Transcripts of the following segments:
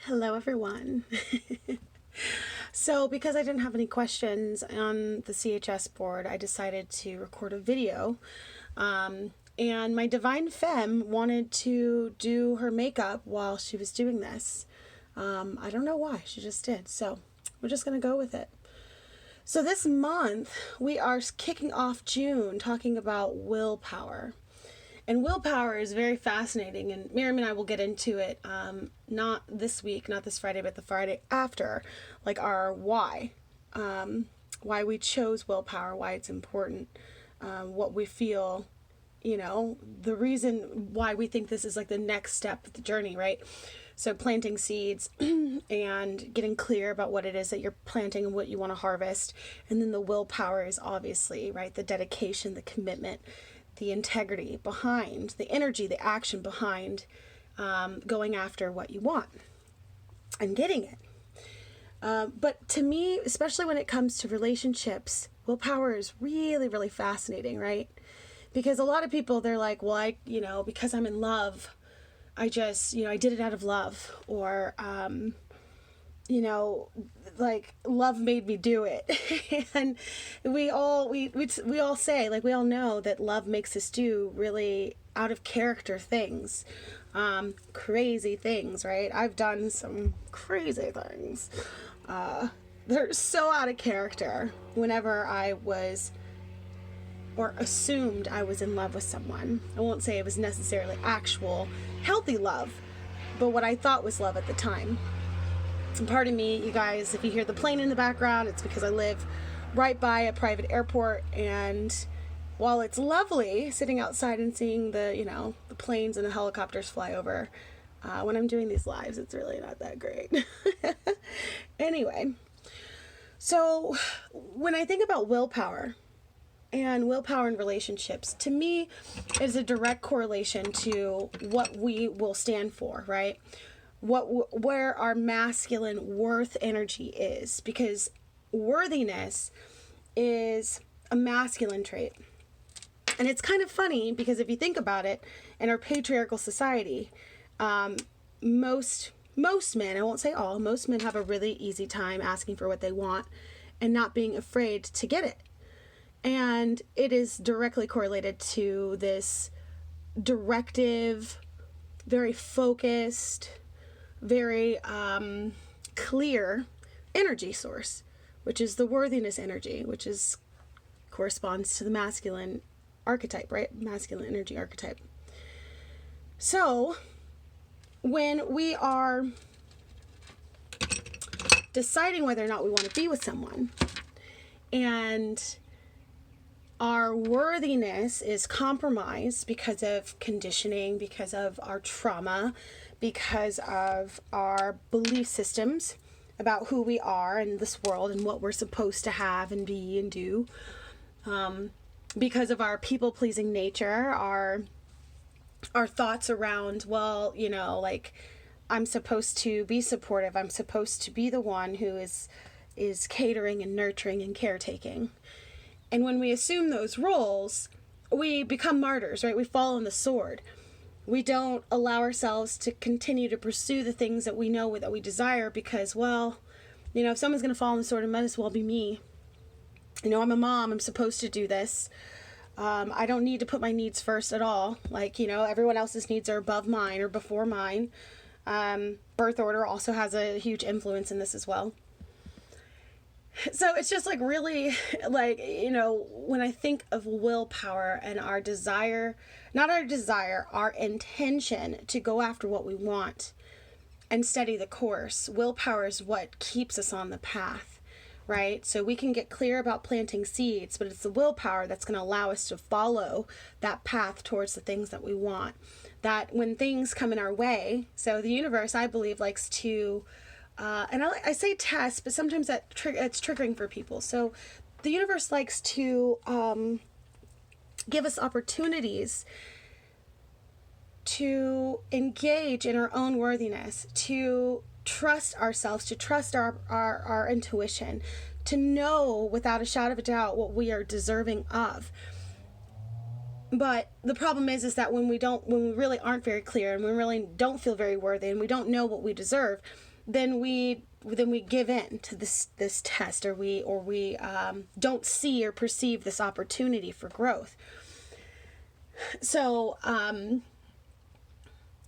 Hello, everyone. So, because I didn't have any questions on the CHS board, I decided to record a video. And my divine femme wanted to do her makeup while she was doing this. I don't know why, she just did. So, we're just going to go with it. So, this month, we are kicking off June talking about willpower. And willpower is very fascinating, and Miriam and I will get into it, not this week, not this Friday, but the Friday after, like our why we chose willpower, why it's important, what we feel, the reason why we think this is like the next step of the journey, right? So planting seeds and getting clear about what it is that you're planting and what you want to harvest. And then the willpower is obviously, right, the dedication, the commitment, the integrity behind, the energy, the action behind going after what you want and getting it. But to me, especially when it comes to relationships, willpower is really, really fascinating, right? Because a lot of people, they're like, well, because I'm in love, I just, I did it out of love, or, like love made me do it. And we all say, like, we all know that love makes us do really out of character things, crazy things, right? I've done some crazy things. They're so out of character whenever I was or assumed I was in love with someone. I won't say it was necessarily actual healthy love, but what I thought was love at the time. And pardon me, you guys, if you hear the plane in the background, it's because I live right by a private airport, and while it's lovely sitting outside and seeing the planes and the helicopters fly over, when I'm doing these lives, it's really not that great. Anyway, so when I think about willpower and willpower in relationships, to me, it is a direct correlation to what we will stand for, right? Where our masculine worth energy is, because worthiness is a masculine trait. And it's kind of funny because if you think about it, in our patriarchal society, most men, I won't say all, most men have a really easy time asking for what they want and not being afraid to get it. And it is directly correlated to this directive, very focused, very clear energy source, which is the worthiness energy, which corresponds to the masculine archetype, right? Masculine energy archetype. So when we are deciding whether or not we want to be with someone, and our worthiness is compromised because of conditioning, because of our trauma, because of our belief systems about who we are in this world and what we're supposed to have and be and do, because of our people-pleasing nature, our thoughts around, well, like, I'm supposed to be supportive, I'm supposed to be the one who is catering and nurturing and caretaking. And when we assume those roles, we become martyrs, right? We fall on the sword. We don't allow ourselves to continue to pursue the things that we know that we desire because, well, if someone's going to fall on the sword, it might as well be me. I'm a mom. I'm supposed to do this. I don't need to put my needs first at all. Like, everyone else's needs are above mine or before mine. Birth order also has a huge influence in this as well. So it's just like really like, when I think of willpower and our desire, not our desire, our intention to go after what we want and steady the course, willpower is what keeps us on the path, right? So we can get clear about planting seeds, but it's the willpower that's going to allow us to follow that path towards the things that we want. That when things come in our way, so the universe, I believe, likes to and I say test, but sometimes it's triggering for people. So the universe likes to give us opportunities to engage in our own worthiness, to trust ourselves, to trust our intuition, to know without a shadow of a doubt what we are deserving of. But the problem is that when we really aren't very clear and we really don't feel very worthy and we don't know what we deserve, then we give in to this test, or we don't see or perceive this opportunity for growth. So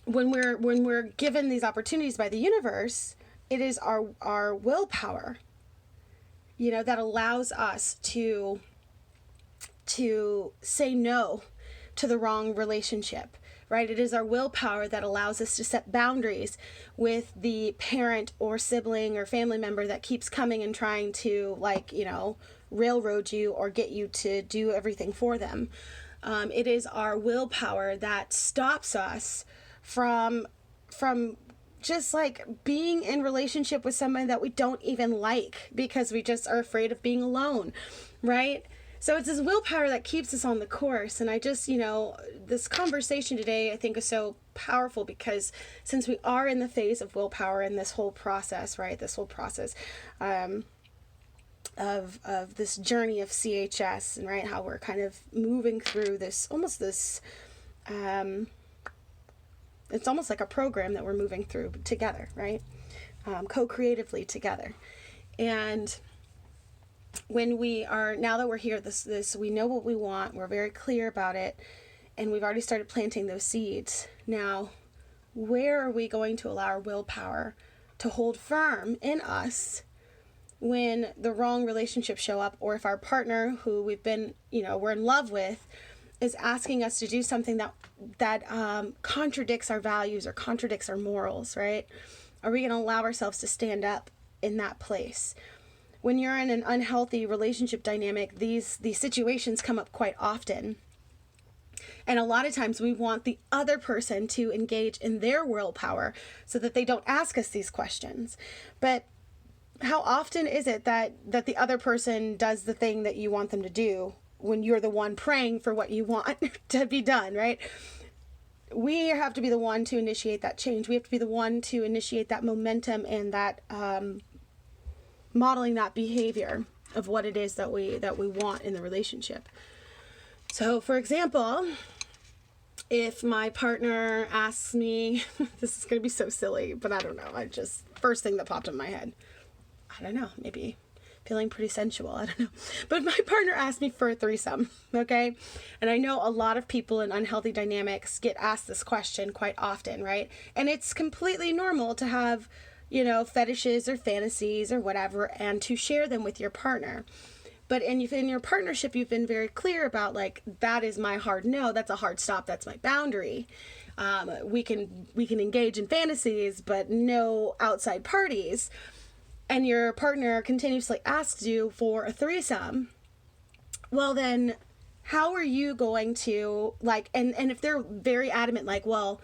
when we're given these opportunities by the universe, it is our willpower, that allows us to say no to the wrong relationship, right? It is our willpower that allows us to set boundaries with the parent or sibling or family member that keeps coming and trying to, railroad you or get you to do everything for them. It is our willpower that stops us from just being in relationship with somebody that we don't even like, because we just are afraid of being alone, right? So it's this willpower that keeps us on the course. And I just, this conversation today, I think, is so powerful, because since we are in the phase of willpower in this whole process, right? This whole process of this journey of CHS, and right, how we're kind of moving through this, it's almost like a program that we're moving through together, right? Co-creatively together. And when now that we're here, we know what we want, we're very clear about it, and we've already started planting those seeds. Now, where are we going to allow our willpower to hold firm in us when the wrong relationships show up, or if our partner who we've been, we're in love with, is asking us to do something that contradicts our values or contradicts our morals, right? Are we going to allow ourselves to stand up in that place? When you're in an unhealthy relationship dynamic, these situations come up quite often. And a lot of times we want the other person to engage in their willpower so that they don't ask us these questions. But how often is it that the other person does the thing that you want them to do when you're the one praying for what you want to be done, right? We have to be the one to initiate that change. We have to be the one to initiate that momentum and that modeling that behavior of what it is that we want in the relationship. So, for example, if my partner asks me, this is going to be so silly, but I don't know. First thing that popped in my head, I don't know, maybe feeling pretty sensual, I don't know. But my partner asked me for a threesome, okay? And I know a lot of people in unhealthy dynamics get asked this question quite often, right? And it's completely normal to have, fetishes or fantasies or whatever, and to share them with your partner. But in your partnership, you've been very clear about, that is my hard no, that's a hard stop, that's my boundary. We can engage in fantasies, but no outside parties. And your partner continuously asks you for a threesome, well then, how are you going to, and if they're very adamant, well,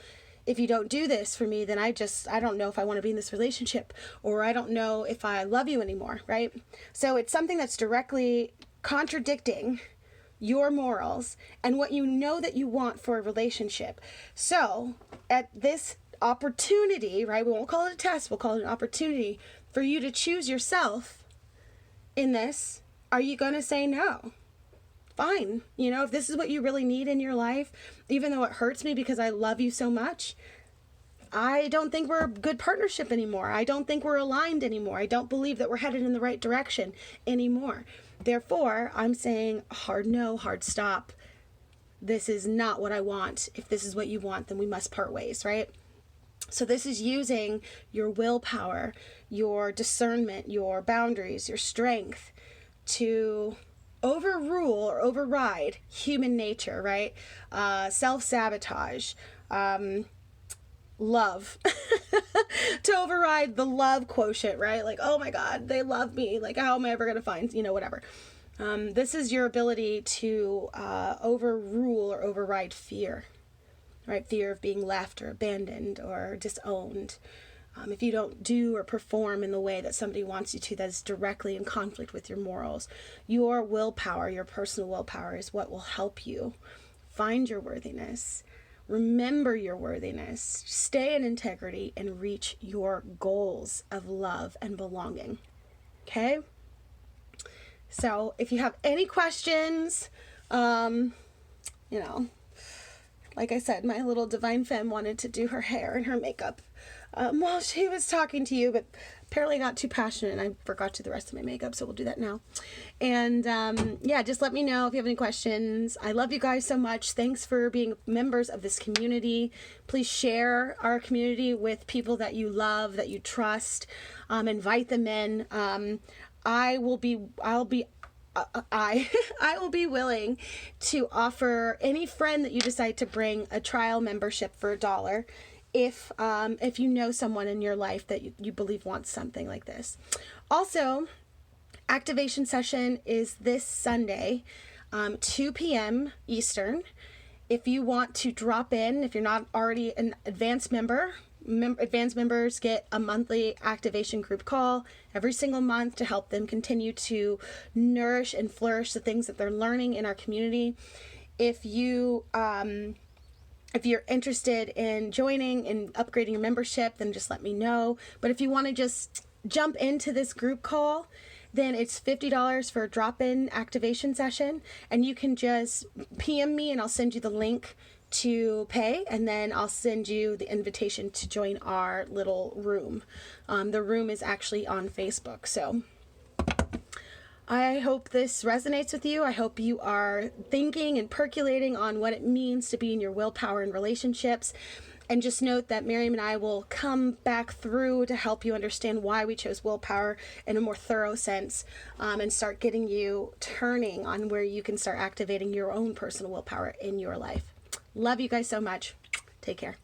if you don't do this for me, then I don't know if I want to be in this relationship, or I don't know if I love you anymore, right? So it's something that's directly contradicting your morals and what you know that you want for a relationship. So at this opportunity, right, we won't call it a test, we'll call it an opportunity for you to choose yourself in this. Are you going to say no? Fine. If this is what you really need in your life, even though it hurts me because I love you so much, I don't think we're a good partnership anymore. I don't think we're aligned anymore. I don't believe that we're headed in the right direction anymore. Therefore, I'm saying hard no, hard stop. This is not what I want. If this is what you want, then we must part ways, right? So this is using your willpower, your discernment, your boundaries, your strength to overrule or override human nature, right? Self-sabotage, love, to override the love quotient, right? Oh my God, they love me. How am I ever going to find, whatever. This is your ability to overrule or override fear, right? Fear of being left or abandoned or disowned. If you don't do or perform in the way that somebody wants you to, that is directly in conflict with your morals. Your willpower, your personal willpower, is what will help you find your worthiness, remember your worthiness, stay in integrity, and reach your goals of love and belonging. Okay? So if you have any questions, like I said, my little divine femme wanted to do her hair and her makeup While she was talking to you, but apparently got too passionate and I forgot to do the rest of my makeup, so we'll do that now. And yeah, just let me know if you have any questions. I love you guys so much. Thanks for being members of this community. Please share our community with people that you love, that you trust. Invite them in. I will be willing to offer any friend that you decide to bring a trial membership for $1 if you know someone in your life that you believe wants something like this. Also, activation session is this Sunday, 2 p.m. Eastern. If you want to drop in, if you're not already an advanced member, advanced members get a monthly activation group call every single month to help them continue to nourish and flourish the things that they're learning in our community. If you're interested in joining and upgrading your membership, then just let me know. But if you want to just jump into this group call, then it's $50 for a drop-in activation session, and you can just PM me and I'll send you the link to pay, and then I'll send you the invitation to join our little room. The room is actually on Facebook. So I hope this resonates with you. I hope you are thinking and percolating on what it means to be in your willpower in relationships. And just note that Miriam and I will come back through to help you understand why we chose willpower in a more thorough sense, and start getting you turning on where you can start activating your own personal willpower in your life. Love you guys so much. Take care.